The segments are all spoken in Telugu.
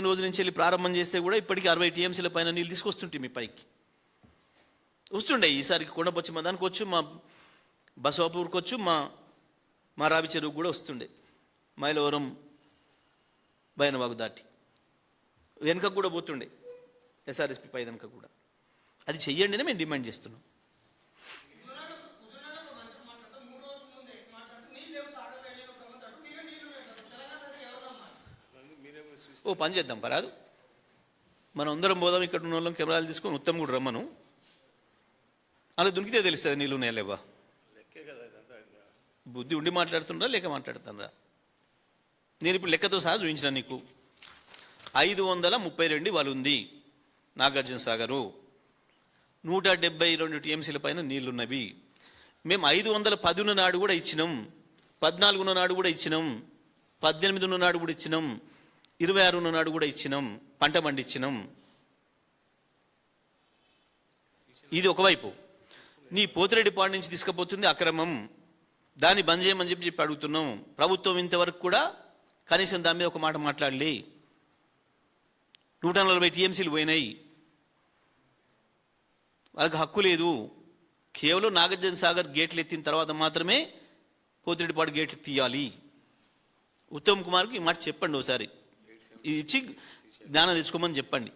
రోజు నుంచి వెళ్ళి ప్రారంభం చేస్తే కూడా ఇప్పటికీ 60 టీఎంసీల పైన నీళ్ళు తీసుకొస్తుంటే మీ పైకి వస్తుండే. ఈసారికి కొండపొచ్చి మా దానికి వచ్చు, మా బసవాపూర్కి వచ్చు, మా రావి చెరువుకు కూడా వస్తుండే, మైలవరం బయనవాగు దాటి వెనుక కూడా పోతుండే, ఎస్ఆర్ఎస్పి పై వెనుక కూడా. అది చెయ్యండి అని మేము డిమాండ్ చేస్తున్నాం. ఓ పని చేద్దాం పరాదు, మనం అందరం పోదాం, ఇక్కడ ఉన్న వాళ్ళం కెమెరాలు తీసుకొని ఉత్తమ్ కూడా రమ్మను, అలా దునికితే తెలుస్తుంది నీళ్ళు ఉన్నాయా లేవా. బుద్ధి ఉండి మాట్లాడుతుండ్రా లేక మాట్లాడుతుండ్రా? నేను ఇప్పుడు లెక్కతో సహా చూపించిన నీకు. 532 వాళ్ళు ఉంది నాగార్జున సాగరు, 172 టీఎంసీల పైన నీళ్లున్నవి. మేము 510 నాడు కూడా ఇచ్చినాం, 14 నాడు కూడా ఇచ్చినాం, 18 నాడు కూడా ఇచ్చినాం, 26 నాడు కూడా ఇచ్చినాం, పంట పండించినాం. ఇది ఒకవైపు. నీ పోతిరెడ్డిపాడు నుంచి తీసుకుపోతుంది అక్రమం, దాన్ని బంద్ చేయమని చెప్పి అడుగుతున్నాం. ప్రభుత్వం ఇంతవరకు కూడా కనీసం దాని మీద ఒక మాట మాట్లాడలే. 140 టీఎంసీలు పోయినాయి, వాళ్ళకి హక్కు లేదు. కేవలం నాగార్జున సాగర్ గేట్లు ఎత్తిన తర్వాత మాత్రమే పోతిరెడ్డిపాడు గేట్లు తీయాలి. ఉత్తమ్ కుమార్కి ఈ మాట చెప్పండి, ఒకసారి ఇది ఇచ్చి జ్ఞానం తెచ్చుకోమని చెప్పండి.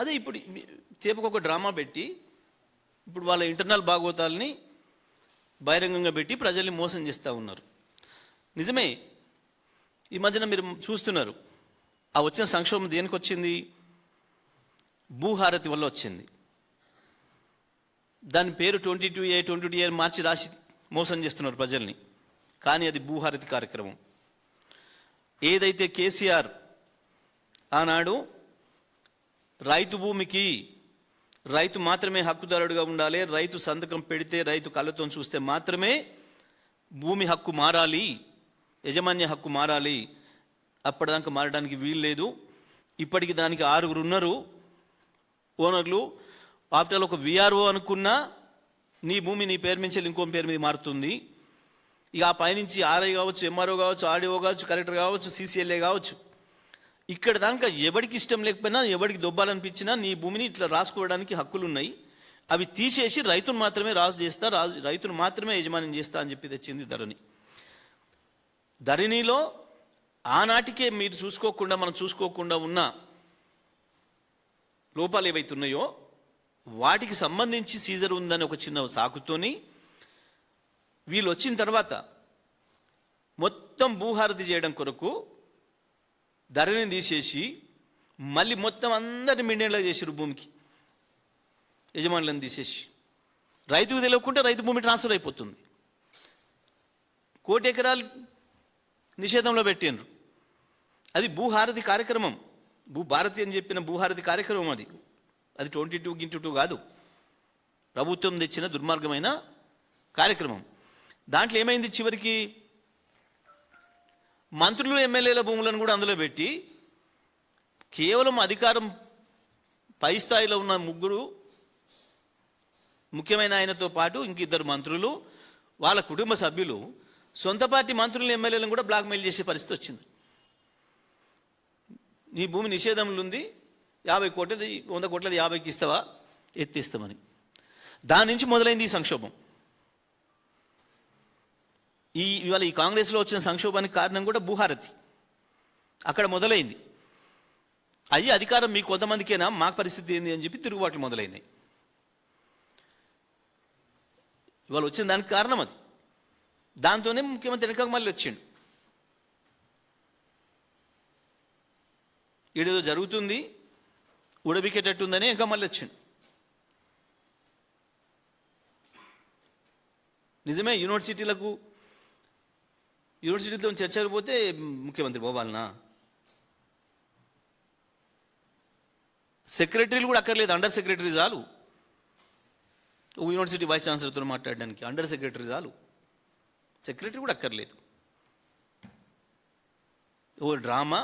అదే ఇప్పుడు తేపకొక డ్రామా పెట్టి ఇప్పుడు వాళ్ళ ఇంటర్నల్ భాగవతాలని బహిరంగంగా పెట్టి ప్రజల్ని మోసం చేస్తూ ఉన్నారు. నిజమే, ఈ మధ్యన మీరు చూస్తున్నారు, ఆ వచ్చిన సంక్షోభం దేనికి వచ్చింది? భూహారతి వల్ల వచ్చింది. దాని పేరు 22A మార్చి రాసి మోసం చేస్తున్నారు ప్రజల్ని. కానీ అది భూహారతి కార్యక్రమం. ఏదైతే కేసీఆర్ ఆనాడు రైతు భూమికి రైతు మాత్రమే హక్కుదారుడుగా ఉండాలి, రైతు సంతకం పెడితే రైతు కళ్ళతో చూస్తే మాత్రమే భూమి హక్కు మారాలి, యజమాన్య హక్కు మారాలి, అప్పటిదాకా మారడానికి వీలు లేదు. ఇప్పటికి దానికి 6 ఉన్నారు ఓనర్లు. ఆఫ్టర్ ఒక విఆర్ఓ అనుకున్నా నీ భూమి నీ పేరు నుంచి ఇంకో పేరు మీద మారుతుంది. ఇక ఆ పైనుంచి ఆర్ఐ కావచ్చు, ఎంఆర్ఓ కావచ్చు, ఆర్డీఓ కావచ్చు, కలెక్టర్ కావచ్చు, సీసీఎల్ఏ కావచ్చు, ఇక్కడ దాకా ఎవరికి ఇష్టం లేకపోయినా ఎవరికి దొబ్బాలనిపించినా నీ భూమిని ఇట్లా రాసుకోవడానికి హక్కులు ఉన్నాయి. అవి తీసేసి రైతును మాత్రమే రాజు చేస్తా, రైతును మాత్రమే యజమాని చేస్తా అని చెప్పి తెచ్చింది ధరణి. ధరణిలో ఆనాటికే మీరు మనం చూసుకోకుండా ఉన్న లోపాలు ఏవైతున్నాయో వాటికి సంబంధించి సీజర్ ఉందని ఒక చిన్న సాకుతోని వీళ్ళు వచ్చిన తర్వాత మొత్తం భూహారతి చేయడం కొరకు ధరణిని తీసేసి మళ్ళీ మొత్తం అందరిని మిండేలా చేసారు. భూమికి యజమానులను తీసేసి రైతుకు తెలియకుండా రైతు భూమి ట్రాన్స్ఫర్ అయిపోతుంది. 1 కోటి ఎకరాలు నిషేధంలో పెట్టిండ్రు. అది భూహారతి కార్యక్రమం, భూభారతి అని చెప్పిన భూహారతి కార్యక్రమం. అది 22x2 కాదు, ప్రభుత్వం తెచ్చిన దుర్మార్గమైన కార్యక్రమం. దాంట్లో ఏమైంది, చివరికి మంత్రులు ఎమ్మెల్యేల భూములను కూడా అందులో పెట్టి కేవలం అధికారం పై స్థాయిలో ఉన్న 3 ముఖ్యమైన ఆయనతో పాటు ఇంక 2 మంత్రులు వాళ్ళ కుటుంబ సభ్యులు సొంత పార్టీ మంత్రులను ఎమ్మెల్యేలను కూడా బ్లాక్మెయిల్ చేసే పరిస్థితి వచ్చింది. నీ భూమి నిషేధంలో ఉంది, 50 కోట్లది 100 కోట్లది 50కి ఇస్తావా, ఎత్తిస్తామని. దాని నుంచి మొదలైంది ఈ సంక్షోభం. ఇవాళ ఈ కాంగ్రెస్లో వచ్చిన సంక్షోభానికి కారణం కూడా భూహారతి అక్కడ మొదలైంది. అయ్యి అధికారం మీ కొంతమందికేనా, మాకు పరిస్థితి ఏంది అని చెప్పి తిరుగుబాట్లు మొదలైనాయి. ఇవాళ వచ్చిన దానికి కారణం అది. దాంతోనే ముఖ్యమంత్రి వెనక మళ్ళీ వచ్చిండు. ఏదేదో జరుగుతుంది ఉడబికేటట్టుందని ఇంకా మళ్ళీ వచ్చిండు. నిజమే, యూనివర్సిటీతో చర్చకు పోతే ముఖ్యమంత్రి పోవాలనా? సెక్రటరీలు కూడా అక్కర్లేదు, అండర్ సెక్రటరీ చాలు. యూనివర్సిటీ వైస్ ఛాన్సలర్తో మాట్లాడడానికి అండర్ సెక్రటరీ చాలు, సెక్రటరీ కూడా అక్కర్లేదు. ఓ డ్రామా.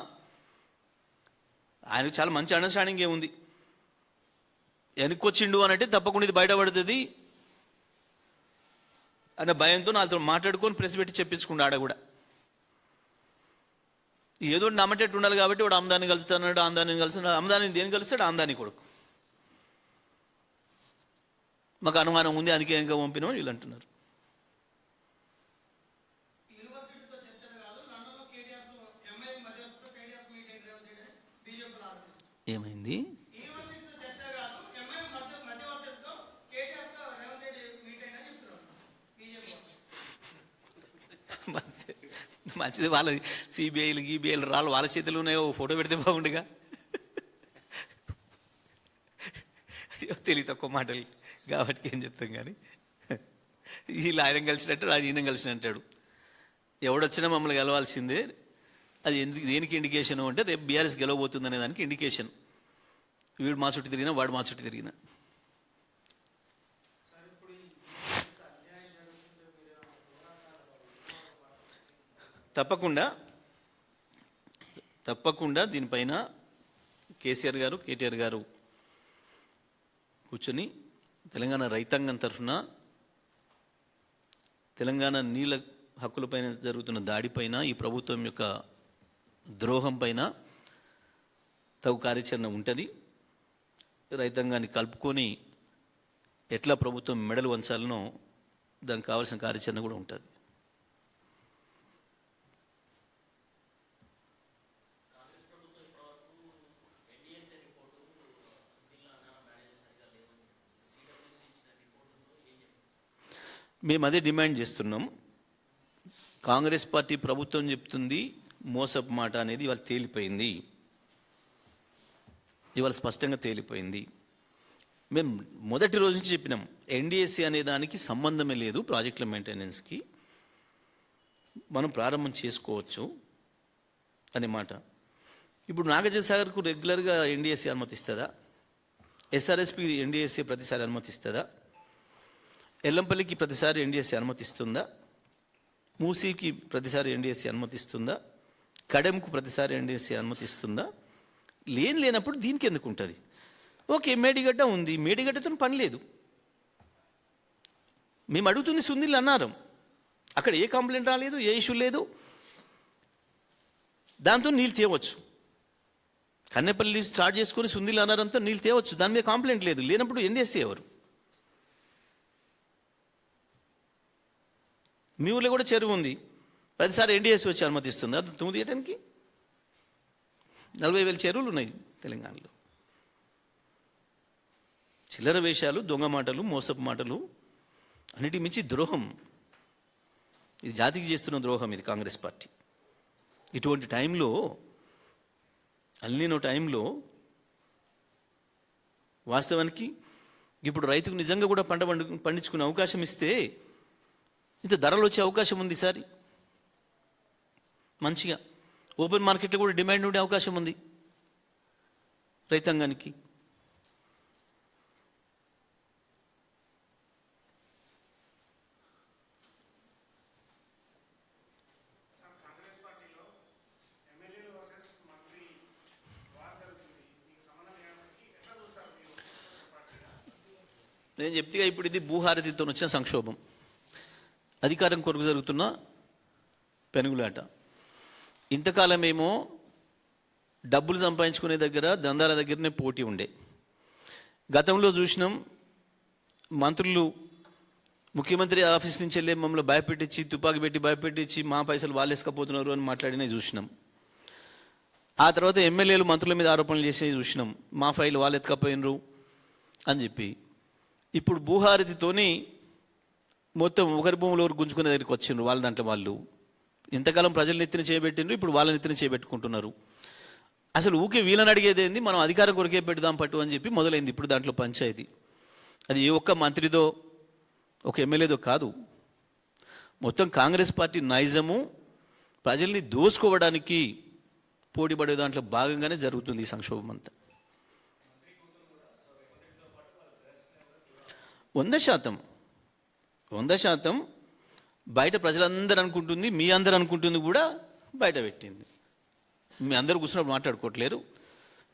ఆయనకు చాలా మంచి అండర్స్టాండింగ్ ఏముంది. వెనుకొచ్చిండు అని అంటే తప్పకుండా ఇది బయటపడుతుంది అన్న భయంతో నాతో మాట్లాడుకొని ప్రెస్ పెట్టి చెప్పించుకుంటా ఆడ కూడా. ఏదో నమ్మటట్టు ఉండాలి కాబట్టి వాడు ఆమ్దాన్ని కలుస్తున్నాడు, ఆమ్దాన్ని కలుస్తున్నాడు. ఆమ్దాన్ని దేని కలుస్తాడు? ఆమ్దాని కొడుకు. మాకు అనుమానం ఉంది అందుకే ఇంకా పంపినామని వీళ్ళు అంటున్నారు. ఏమైంది? మంచిది, వాళ్ళ సిబిఐలు గీబీఐలు రాళ్ళు వాళ్ళ చేతులు ఉన్నాయో ఫోటో పెడితే బాగుండగా. తెలివి తక్కువ మాటలు కాబట్టి ఏం చెప్తాం కానీ వీళ్ళు ఆయన కలిసినట్టు ఈయన కలిసినట్టాడు. ఎవడొచ్చినా మమ్మల్ని గెలవాల్సిందే. అది ఎందుకు దేనికి ఇండికేషన్ అంటే రేపు బీఆర్ఎస్ గెలవబోతుంది అనే దానికి ఇండికేషన్. వీడు మా చుట్టూ తిరిగినా వాడు మా చుట్టూ తిరిగినా. తప్పకుండా దీనిపైన కేసీఆర్ గారు, కేటీఆర్ గారు కూర్చొని తెలంగాణ రైతాంగం తరఫున తెలంగాణ నీళ్ళ హక్కులపైన జరుగుతున్న దాడిపైన, ఈ ప్రభుత్వం యొక్క ద్రోహం పైన తగు కార్యాచరణ ఉంటుంది. రైతాంగాన్ని కలుపుకొని ఎట్లా ప్రభుత్వం మెడలు వంచాలనో దానికి కావాల్సిన కార్యాచరణ కూడా ఉంటుంది. మేము అదే డిమాండ్ చేస్తున్నాం. కాంగ్రెస్ పార్టీ ప్రభుత్వం చెప్తుంది మోసపు మాట అనేది ఇవాళ తేలిపోయింది. ఇవాళ స్పష్టంగా తేలిపోయింది. మేము మొదటి రోజు నుంచి చెప్పినాం ఎన్డీఎస్సీ అనే దానికి సంబంధమే లేదు ప్రాజెక్టుల మెయింటెనెన్స్కి, మనం ప్రారంభం చేసుకోవచ్చు అనే మాట. ఇప్పుడు నాగార్జునసాగర్కు రెగ్యులర్గా ఎన్డీఎస్సీ అనుమతిస్తుందా? ఎస్ఆర్ఎస్పి ఎన్డీఎస్సీ ప్రతిసారి అనుమతిస్తుందా? ఎల్లంపల్లికి ప్రతిసారి ఎన్డీఎస్సీ అనుమతిస్తుందా? మూసీకి ప్రతిసారి ఎన్డీఎస్సీ అనుమతిస్తుందా? కడెంకు ప్రతిసారి ఎన్డీఎస్సీ అనుమతిస్తుందా? లేనప్పుడు దీనికి ఎందుకు ఉంటుంది? ఓకే, మేడిగడ్డ ఉంది, మేడిగడ్డతో పని లేదు. మేము అడుగుతుంది సుందిల్ అన్నారం, అక్కడ ఏ కంప్లైంట్ రాలేదు, ఏ ఇష్యూ లేదు, దాంతో నీళ్ళు తేవచ్చు. కన్నెపల్లి స్టార్ట్ చేసుకొని సుందిల్ అన్నారంతో నీళ్ళు తేవచ్చు, దాని మీద కంప్లైంట్ లేదు. లేనప్పుడు ఎన్డీఎస్సీ ఎవరు? మీ ఊళ్ళో కూడా చెరువు ఉంది, ప్రతిసారి ఎన్డీఎస్సీ వచ్చి అనుమతిస్తుంది అది తుమ్ము తీయటానికి? 40,000 చెరువులు ఉన్నాయి తెలంగాణలో. చిల్లర వేషాలు, దొంగ మాటలు, మోసపు మాటలు, అన్నిటి మించి ద్రోహం. ఇది జాతికి చేస్తున్న ద్రోహం ఇది కాంగ్రెస్ పార్టీ. ఇటువంటి టైంలో, అల్లినో టైంలో వాస్తవానికి ఇప్పుడు రైతుకు నిజంగా కూడా పంట పండించుకునే అవకాశం ఇస్తే ఇంత ధరలు వచ్చే అవకాశం ఉంది. ఈసారి మంచిగా ఓపెన్ మార్కెట్లో కూడా డిమాండ్ ఉండే అవకాశం ఉంది రైతాంగానికి. నేను చెప్తేగా ఇప్పుడు ఇది భూహారతితో వచ్చిన సంక్షోభం, అధికారం కొరకు జరుగుతున్న పెనుగులాట. ఇంతకాలమేమో డబ్బులు సంపాదించుకునే దగ్గర, దందాల దగ్గరనే పోటీ ఉండే. గతంలో చూసినాం మంత్రులు ముఖ్యమంత్రి ఆఫీస్ నుంచి వెళ్ళే మమ్మల్ని భయపెట్టించి, తుపాకీ పెట్టి భయపెట్టించి మా పైసలు వాళ్ళు వేసుకపోతున్నారు అని మాట్లాడినా చూసినాం. ఆ తర్వాత ఎమ్మెల్యేలు మంత్రుల మీద ఆరోపణలు చేసి చూసినాం, మా ఫైల్ వాళ్ళు ఎత్తుకపోయినరు అని చెప్పి. ఇప్పుడు భూహారతితోని మొత్తం ఒకరి భూములు ఒకరు గుంజుకునే దగ్గరికి వచ్చిండ్రు వాళ్ళ దాంట్లో వాళ్ళు. ఇంతకాలం ప్రజలు నెత్తిన చేయబెట్టిండ్రు, ఇప్పుడు వాళ్ళ నెత్తిన చేయబెట్టుకుంటున్నారు. అసలు ఊకే వీళ్ళని అడిగేది ఏంది, మనం అధికారం కొరకే పెడదాం పట్టు అని చెప్పి మొదలైంది ఇప్పుడు దాంట్లో పంచాయతీ. అది ఏ ఒక్క మంత్రిదో ఒక ఎమ్మెల్యేదో కాదు, మొత్తం కాంగ్రెస్ పార్టీ నైజము ప్రజల్ని దోసుకోవడానికి పోటీపడే దాంట్లో భాగంగానే జరుగుతుంది ఈ సంక్షోభం అంతా. 100% బయట ప్రజలందరూ అనుకుంటుంది, మీ అందరూ అనుకుంటుంది కూడా బయట పెట్టింది. మీ అందరూ కూర్చున్నప్పుడు మాట్లాడుకోవట్లేరు,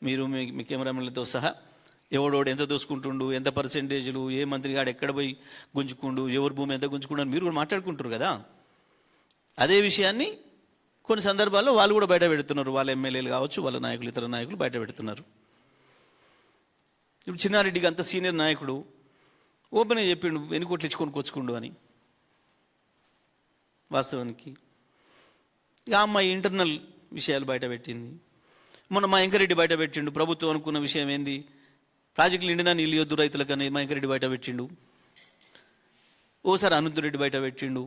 మీరు మీ కెమెరామెన్లతో సహా ఎవడోడు ఎంత దోసుకుంటుండు, ఎంత పర్సెంటేజ్లు, ఏ మంత్రి గాడు ఎక్కడ పోయి గుంజుకుండు, ఎవరి భూమి ఎంత గుంజుకుండు అని మీరు కూడా మాట్లాడుకుంటారు కదా. అదే విషయాన్ని కొన్ని సందర్భాల్లో వాళ్ళు కూడా బయట పెడుతున్నారు. వాళ్ళ ఎమ్మెల్యేలు కావచ్చు, వాళ్ళ నాయకులు, ఇతర నాయకులు బయట పెడుతున్నారు. ఇప్పుడు చిన్నారెడ్డికి అంత సీనియర్ నాయకుడు ఓపెన్గా చెప్పిండు ఎన్ని కోట్లు ఇచ్చుకొని కొచ్చుకుండు అని. వాస్తవానికి ఇక అమ్మాయి ఇంటర్నల్ విషయాలు బయట పెట్టింది. మొన్న మా వెంకరెడ్డి బయట పెట్టిండు. ప్రభుత్వం అనుకున్న విషయం ఏంది, ప్రాజెక్టులు నిండినా నీళ్ళు యొద్దు రైతులకు అనేది మా వెంకరెడ్డి బయట పెట్టిండు. ఓసారి అనంతరెడ్డి బయట పెట్టిండు.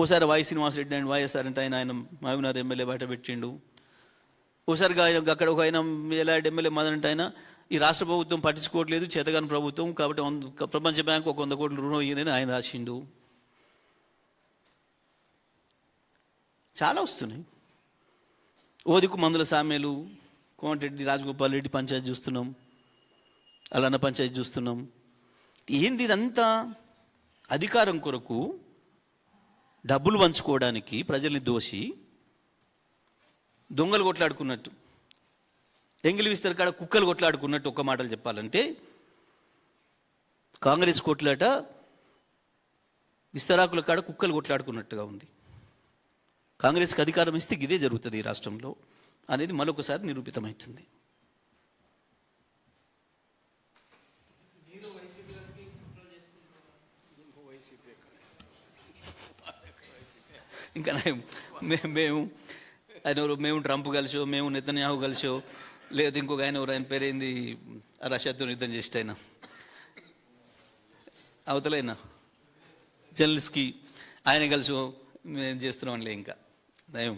ఓసారి వై శ్రీనివాసరెడ్డి అండ్ వైఎస్ఆర్ అంటే ఆయన మహబూబ్నగర్ ఎమ్మెల్యే బయట పెట్టిండు. ఓసారిగా అక్కడ ఒక ఆయన ఎలాంటి ఎమ్మెల్యే మదనంటే ఆయన ఈ రాష్ట్ర ప్రభుత్వం పట్టించుకోవట్లేదు, చేతగాని ప్రభుత్వం కాబట్టి ప్రపంచ బ్యాంకు ఒక 100 కోట్ల రుణం ఇయ్యని ఆయన రాసిండు. చాలా వస్తున్నాయి. ఓదికు మందుల సామ్యాలు, కోమటిరెడ్డి రాజగోపాల్ రెడ్డి పంచాయతీ చూస్తున్నాం, అలన్న పంచాయతీ చూస్తున్నాం. ఏంది ఇదంతా? అధికారం కొరకు డబ్బులు పంచుకోవడానికి ప్రజల్ని దోషి దొంగలు కొట్లాడుకున్నట్టు, ఎంగిలి విస్తర కాడ కుక్కలు కొట్లాడుకున్నట్టు ఒక్క మాటలు చెప్పాలంటే కాంగ్రెస్ కొట్లాట విస్తరాకుల కాడ కుక్కలు కొట్లాడుకున్నట్టుగా ఉంది. కాంగ్రెస్కి అధికారం ఇస్తే ఇదే జరుగుతుంది ఈ రాష్ట్రంలో అనేది మరొకసారి నిరూపితమవుతుంది. ఇంకా మేము ట్రంప్ కలిసో, మేము నెతన్యాహు కలిసో, లేదా ఇంకొక ఆయన పేరేంది రష్యాతో యుద్ధం చేస్తే ఆయన అవతలైనా జర్నలిస్ట్కి ఆయన కలిసో మేము చేస్తున్నాం. ఇంకా దయం